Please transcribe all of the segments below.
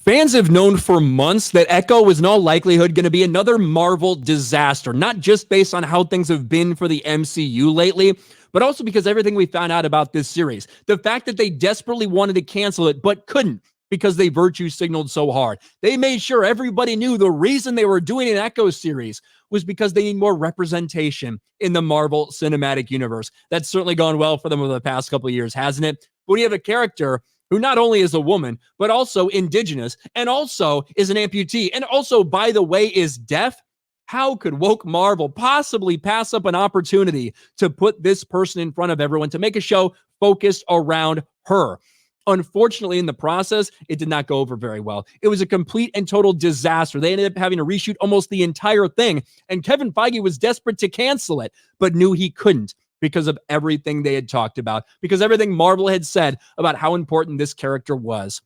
Fans have known for months that Echo was in all likelihood going to be another Marvel disaster, not just based on how things have been for the MCU lately, but also because everything we found out about this series. The fact that they desperately wanted to cancel it, but couldn't because they virtue signaled so hard. They made sure everybody knew the reason they were doing an Echo series was because they need more representation in the Marvel Cinematic Universe. That's certainly gone well for them over the past couple of years, hasn't it? But when you have a character who not only is a woman, but also indigenous, and also is an amputee, and also, by the way, is deaf, how could woke Marvel possibly pass up an opportunity to put this person in front of everyone to make a show focused around her? Unfortunately, in the process, it did not go over very well. It was a complete and total disaster. They ended up having to reshoot almost the entire thing, and Kevin Feige was desperate to cancel it, but knew he couldn't because of everything they had talked about, because everything Marvel had said about how important this character was.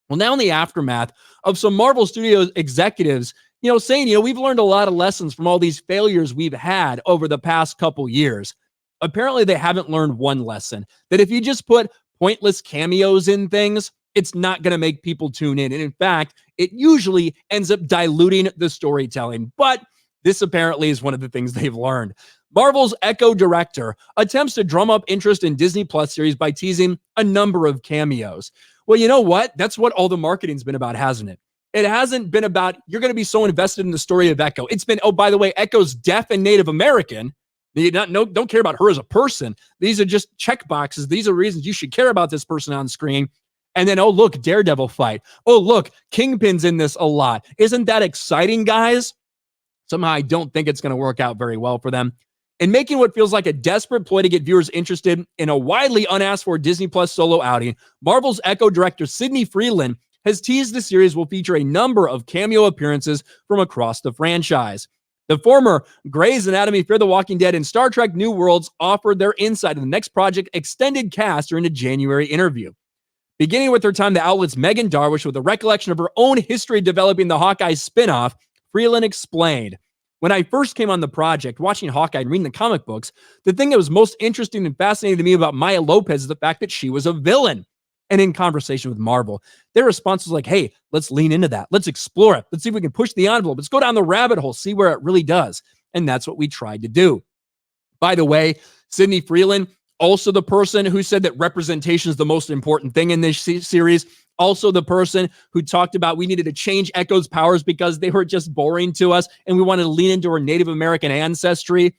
Well, now in the aftermath of some Marvel Studios executives, saying, we've learned a lot of lessons from all these failures we've had over the past couple years. Apparently, they haven't learned one lesson, that if you just put pointless cameos in things, it's not going to make people tune in. And in fact, it usually ends up diluting the storytelling. But this apparently is one of the things they've learned. Marvel's Echo director attempts to drum up interest in Disney Plus series by teasing a number of cameos. Well, you know what? That's what all the marketing's been about, hasn't it? It hasn't been about, you're going to be so invested in the story of Echo. It's been, oh, by the way, Echo's deaf and Native American. You don't care about her as a person. These are just check boxes. These are reasons you should care about this person on screen. And then, oh, look, Daredevil fight. Oh, look, Kingpin's in this a lot. Isn't that exciting, guys? Somehow I don't think it's going to work out very well for them. And making what feels like a desperate ploy to get viewers interested in a widely unasked for Disney Plus solo outing, Marvel's Echo director Sidney Freeland has teased the series will feature a number of cameo appearances from across the franchise. The former Grey's Anatomy, Fear the Walking Dead, and Star Trek New Worlds offered their insight in the next project extended cast during a January interview. Beginning with her time the outlet's Megan Darwish with a recollection of her own history developing the Hawkeye spinoff, Freeland explained, "When I first came on the project, watching Hawkeye and reading the comic books, the thing that was most interesting and fascinating to me about Maya Lopez is the fact that she was a villain. And in conversation with Marvel, their response was like, hey, let's lean into that. Let's explore it. Let's see if we can push the envelope. Let's go down the rabbit hole, see where it really does." And that's what we tried to do. By the way, Sidney Freeland, also the person who said that representation is the most important thing in this series, also the person who talked about we needed to change Echo's powers because they were just boring to us and we wanted to lean into her Native American ancestry.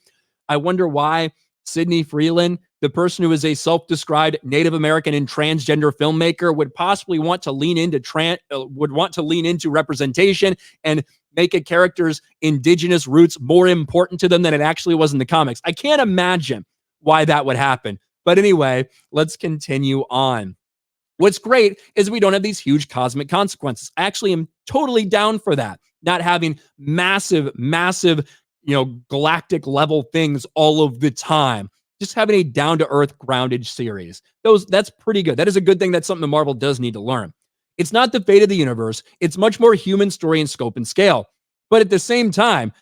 I wonder why Sidney Freeland, the person who is a self-described Native American and transgender filmmaker, would possibly want to lean into representation and make a character's indigenous roots more important to them than it actually was in the comics. I can't imagine why that would happen. But anyway, let's continue on. What's great is we don't have these huge cosmic consequences. I actually am totally down for that. Not having massive, galactic level things all of the time. Just having a down-to-earth, grounded series. That's pretty good. That is a good thing. That's something that Marvel does need to learn. It's not the fate of the universe. It's much more human story in scope and scale. But at the same time,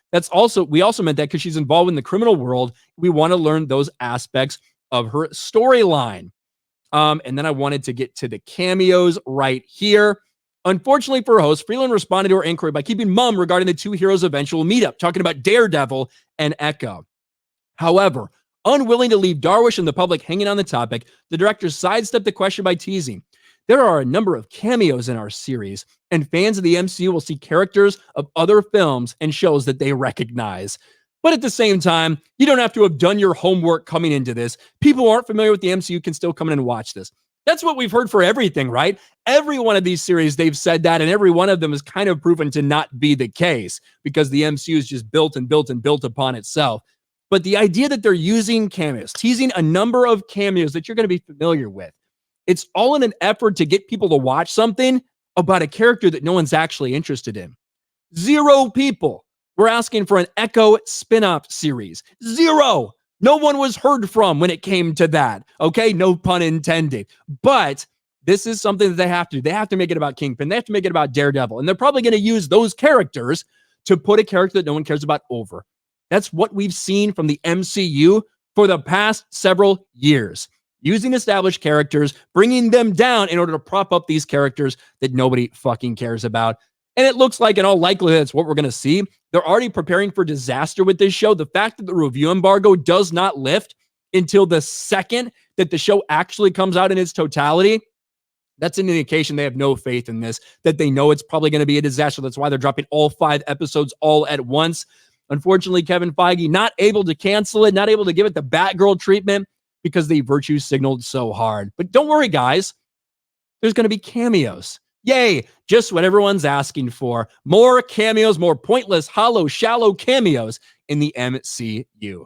we also meant that because she's involved in the criminal world, we want to learn those aspects of her storyline. And then I wanted to get to the cameos right here. Unfortunately for her host, Freeland responded to her inquiry by keeping mum regarding the two heroes' eventual meetup, talking about Daredevil and Echo. However, unwilling to leave Darwish and the public hanging on the topic, the director sidestepped the question by teasing, "There are a number of cameos in our series, and fans of the MCU will see characters of other films and shows that they recognize. But at the same time, you don't have to have done your homework coming into this. People who aren't familiar with the MCU can still come in and watch this." That's what we've heard for everything, right? Every one of these series, they've said that, and every one of them is kind of proven to not be the case because the MCU is just built upon itself. But the idea that they're using cameos, teasing a number of cameos that you're going to be familiar with, it's all in an effort to get people to watch something about a character that no one's actually interested in. 0 people were asking for an Echo spin-off series. 0. No one was heard from when it came to that. Okay, no pun intended. But this is something that they have to do. They have to make it about Kingpin. They have to make it about Daredevil. And they're probably going to use those characters to put a character that no one cares about over. That's what we've seen from the MCU for the past several years. using established characters, bringing them down in order to prop up these characters that nobody fucking cares about. And it looks like in all likelihood, that's what we're going to see. They're already preparing for disaster with this show. The fact that the review embargo does not lift until the second that the show actually comes out in its totality, that's an indication they have no faith in this, that they know it's probably going to be a disaster. That's why they're dropping all 5 episodes all at once. Unfortunately, Kevin Feige not able to cancel it, not able to give it the Batgirl treatment because they virtue signaled so hard. But don't worry, guys. There's going to be cameos. Yay, just what everyone's asking for. More cameos, more pointless, hollow, shallow cameos in the MCU.